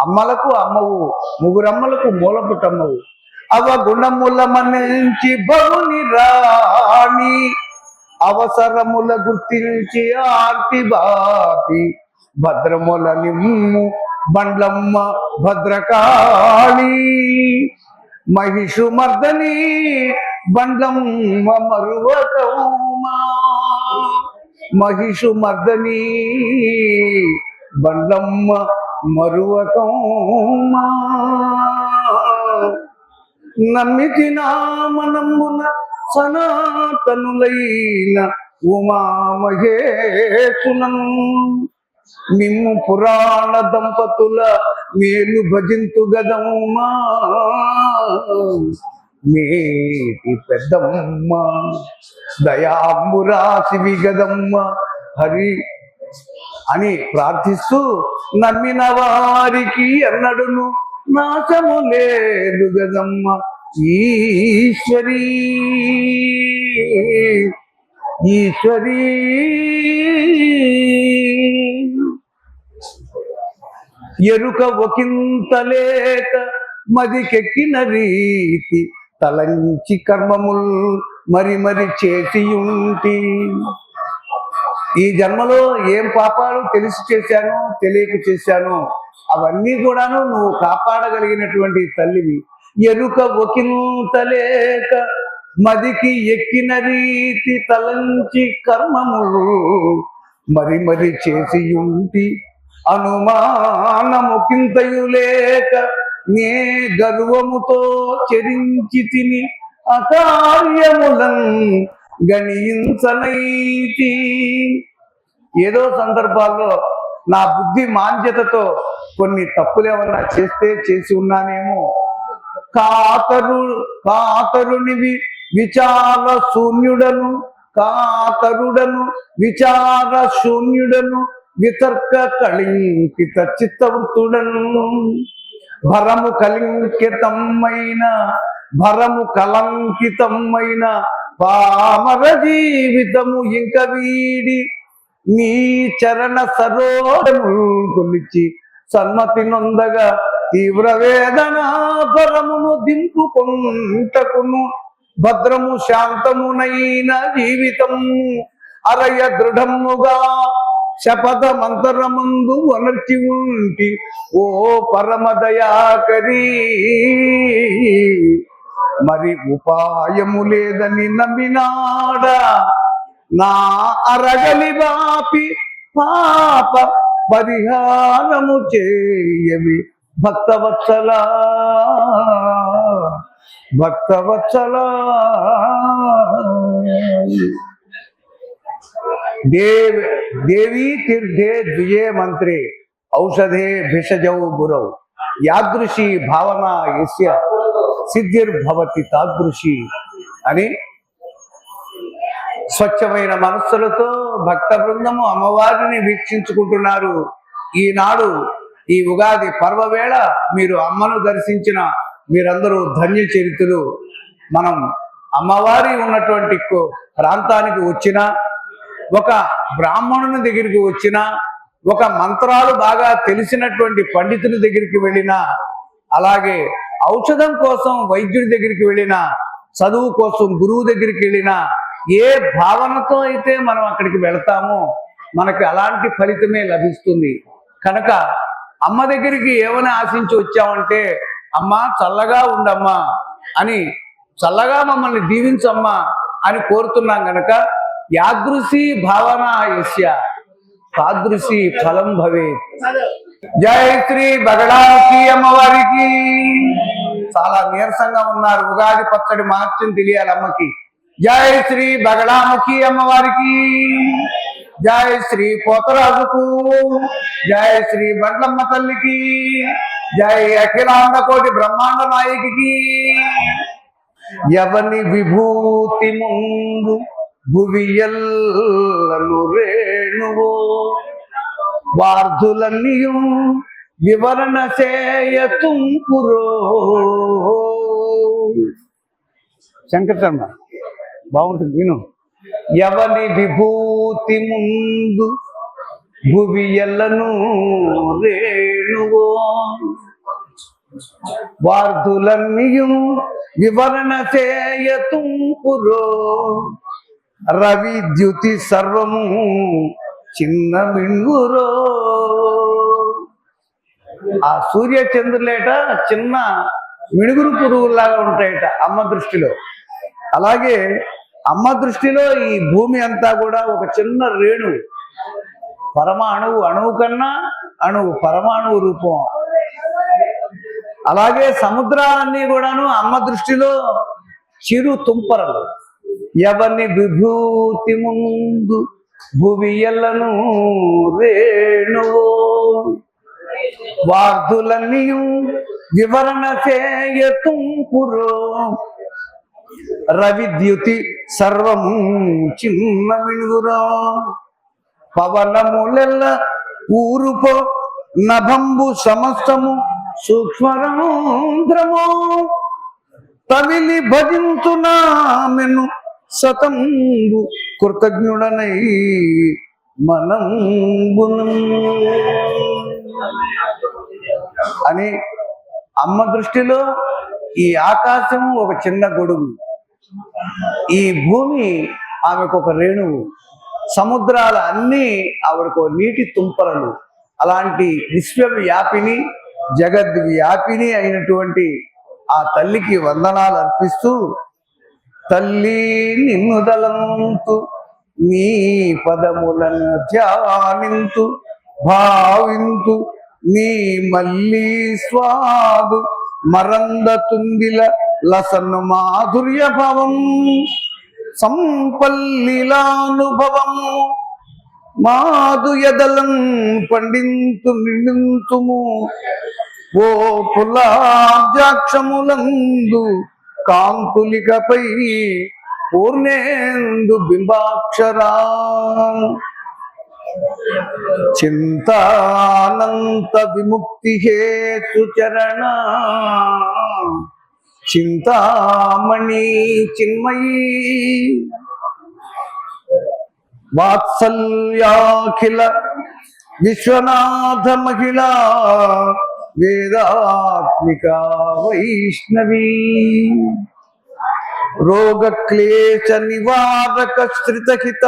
అమ్మలకు అమ్మవు, ముగ్గురమ్మలకు మూలపుటమ్మవు. అవగుణముల మన్నించి బగుని రాణి, అవసరముల గుర్తించి ఆర్తి బాపి, భద్రముల నిమ్ము బండ్లమ్మ భద్రకాళి. మహిషుమర్దని బండ్లమ్మ మరువకౌమా, మహిషుమర్దని బండ్లమ్మ మరువకౌమా. నమ్మితి నామనమ్మున సనాతనులైన ఉమామహేశునం, మిమ్ము పురాణ దంపతుల మేలు భజింతు గదమ్మా, మేటి పెద్దమ్మ దయాంబురాశివి గదమ్మ హరి అని ప్రార్థిస్తూ, నమ్మిన వారికి ఎన్నడును నాశము లేదు గదమ్మ ఈశ్వరీ, ఈశ్వరీ. ఎరుక ఒకంతలేక మదికెక్కిన రీతి, తలంచి కర్మముల్ మరి మరి చేసి ఉంటి. ఈ జన్మలో ఏం పాపాలు తెలిసి చేశానో తెలియక చేశానో అవన్నీ కూడాను నువ్వు కాపాడగలిగినటువంటి తల్లివి. ఎరుక ఒకంతలేక మదికి ఎక్కిన రీతి, తలంచి కర్మములు మరి మరి చేసి ఉంటి. అనుమానముకింతయు లేక నే గర్వముతో చెరించి తిని, అకార్యములం గణించనైతి. ఏదో సందర్భాల్లో నా బుద్ధి మాంద్యతతో కొన్ని తప్పులు ఏమన్నా చేసి ఉన్నానేమో. కాతరునివి విచార శూన్యుడను, కాతరుడను విచార శూన్యుడను, వితర్క కళింకిత చిత్తవృత్తుడను. భరము కలంకితమైన పామర జీవితము ఇంక వీడి, నీ చరణ సరోజము కొలిచి సన్మతి నొందగా తీవ్ర వేదన పరమును దింపుకొంటకును. భద్రము శాంతమునైన జీవితము అరయ దృఢముగా శపథ మంతరమందు వనర్చి ఉంటి, ఓ పరమ దయాకరీ. మరి ఉపాయము లేదని నమ్మినాడా, నా అరగలి బాపి పాప పరిహారము చేయవి భక్తవత్సలా, భక్తవత్సలా. దేవీ తీర్థే ద్విజే మంత్రే ఔషధే భిషజౌ గురౌ, యాదృశీ భావన యస్య సిద్ధిర్భవతి తాదృశి అని స్వచ్ఛమైన మనస్సులతో భక్త బృందము అమ్మవారిని వీక్షించుకుంటున్నారు. ఈనాడు ఈ ఉగాది పర్వవేళ మీరు అమ్మను దర్శించిన మీరందరూ ధన్య చరితులు. మనం అమ్మవారి ఉన్నటువంటి ప్రాంతానికి వచ్చిన, ఒక బ్రాహ్మణుని దగ్గరికి వచ్చిన, ఒక మంత్రాలు బాగా తెలిసినటువంటి పండితుని దగ్గరికి వెళ్ళినా, అలాగే ఔషధం కోసం వైద్యుడి దగ్గరికి వెళ్ళినా, చదువు కోసం గురువు దగ్గరికి వెళ్ళినా, ఏ భావనతో అయితే మనం అక్కడికి వెళతామో మనకి అలాంటి ఫలితమే లభిస్తుంది. కనుక అమ్మ దగ్గరికి ఏమని ఆశించి వచ్చామంటే, అమ్మ చల్లగా ఉండమ్మా అని, చల్లగా మమ్మల్ని దీవించమ్మా అని కోరుతున్నాం. కనుక యాదృశీ భావన యస్య తాదృశీ ఫలం భవేత్. జై శ్రీ బగడాముఖి అమ్మవారికి. చాలా నీరసంగా ఉన్నారు, ఉగాది పచ్చడి మహత్యం తెలియాలి అమ్మకి. జై శ్రీ బగడాముఖి అమ్మవారికి, జై శ్రీ పోతరాజుకు, జై శ్రీ బండ్లమ్మ తల్లికి, జై అఖిలాండ కోటి బ్రహ్మాండ నాయకికి. ఎవని విభూతి ముందు భువియల్లను రేణువో, వార్ధులన్నీయు వివరణ చేయతుంపురో. శంకర శర్మ బాగుంటుంది విను. ఎవని విభూతి ముందు భువియల్లను రేణువో, వార్ధులన్నీయు వివరణ చేయతుంపురో రవిద్యుతి సర్వము చిన్న మింగురో. ఆ సూర్య చంద్రులేట చిన్న మిణుగురు పురుగులాగా ఉంటాయట అమ్మ దృష్టిలో. అలాగే అమ్మ దృష్టిలో ఈ భూమి అంతా కూడా ఒక చిన్న రేణువు, పరమాణువు, అణువు కన్నా అణువు, పరమాణువు రూపం. అలాగే సముద్రాలన్నీ కూడాను అమ్మ దృష్టిలో చిరు తుంపరలు. ఎవని విభూతి ముందు భువి ఎల్లను రేణువో వార్ధులన్నీయు వివరణ చేయతుంపురో రవిద్యుతి సర్వము చిన్న మిణుగురో. పవనములెల్ల ఊరుపో నభంబు సమస్తము సూక్ష్మరంధ్రము తమిలి భజించునామెను సతంబు కృతజ్ఞుడనై మనంబును అని. అమ్మ దృష్టిలో ఈ ఆకాశము ఒక చిన్న గొడుగు, ఈ భూమి ఆమెకు ఒక రేణువు, సముద్రాలు అన్నీ ఆవిడకు నీటి తుంపరలు. అలాంటి విశ్వవ్యాపిని జగద్వ్యాపిని అయినటువంటి ఆ తల్లికి వందనాలు అర్పిస్తూ, తల్లి నిన్ను దలంతు నీ పదములను ధ్యానింతు భావింతు నీ మల్లి స్వాదు మరంద తుందిల లసను మాధుర్య భవం సంపల్లిలానుభవం మాధు ఎదలం పండింతు నిండింతుము ఓ పులాబ్జాక్షములందు కాంతులికపై పూర్ణేందు బింబాక్షరా చింతానంత విముక్తి హేతు చరణ చింతామణి చిన్మయీ వాత్సల్యాఖిల విశ్వనాథ మహిళా వేదాత్మిక వైష్ణవీ రోగ క్లేశ నివారక శ్రితహిత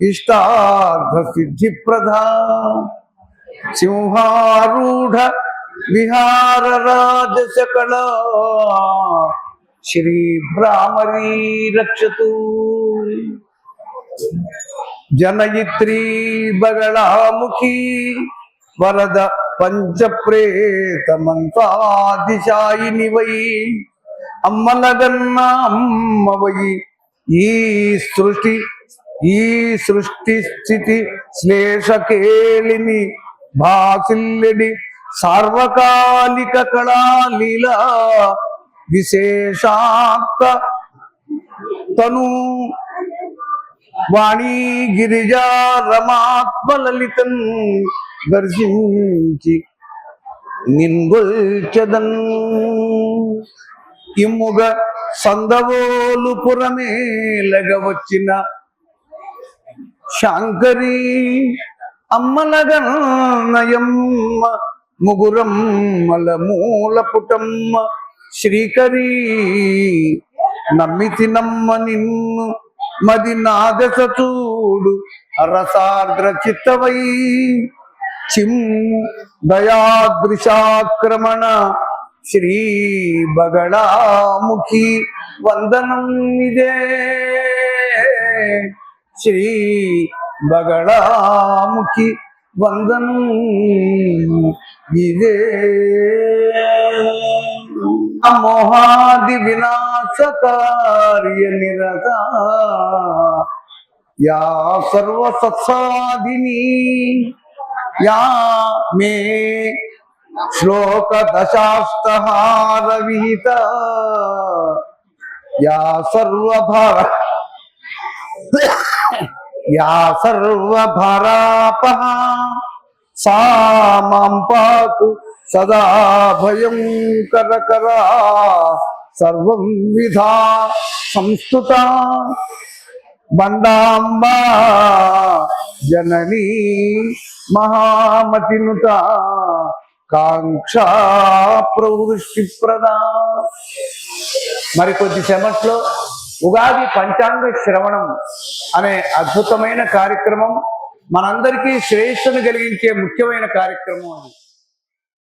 ఇష్టార్థ సిద్ధి ప్రధా సింహారూఢ విహార రాజశకళ శ్రీ భ్రామరీ రక్షతు జనయిత్రీ బగళాముఖీ వరద పంచప్రేత మంత్రాదిశాయిని వై అమ్మలగన్న అమ్మవై ఈ సృష్టి స్థితి శ్లేషకేళిని భాసిల్లెడి సార్వకాలిక కళాలీలా విశేషాక్త తను వాణీ గిరిజా రమాత్మలలితం దర్శించి నిన్గొల్చెదన్ ఇమ్ముగ సందవోలు పురమేలగ వచ్చిన శాంకరి అమ్మలగనయమ్మ ముగురమ్మల మూల పుటమ్మ శ్రీకరి నమ్మితి నమ్మ నిన్ను మది నాదస చూడు రసార్ద్ర చిత్తవై చిమ్ము దయాదృశాక్రమణ శ్రీ బగళాముఖి వందనం ఇదే శ్రీ బగళాముఖి వందనం ఇదే మోహాది వినాశకార్య నిరత యా సర్వ సత్సాధిని యా మే శ్లోక దశాష్టహార విహిత యా సర్వభారాపహ సా మాం పాతు సదా భయం కరకరా సర్వం విధా సంస్థుత బండాంబా జననీ మహామతినుత కాంక్షా ప్రవృష్టి ప్రదా. మరికొద్ది సెమట్లో ఉగాది పంచాంగ శ్రవణం అనే అద్భుతమైన కార్యక్రమం, మనందరికీ శ్రేయస్సును కలిగించే ముఖ్యమైన కార్యక్రమం అది.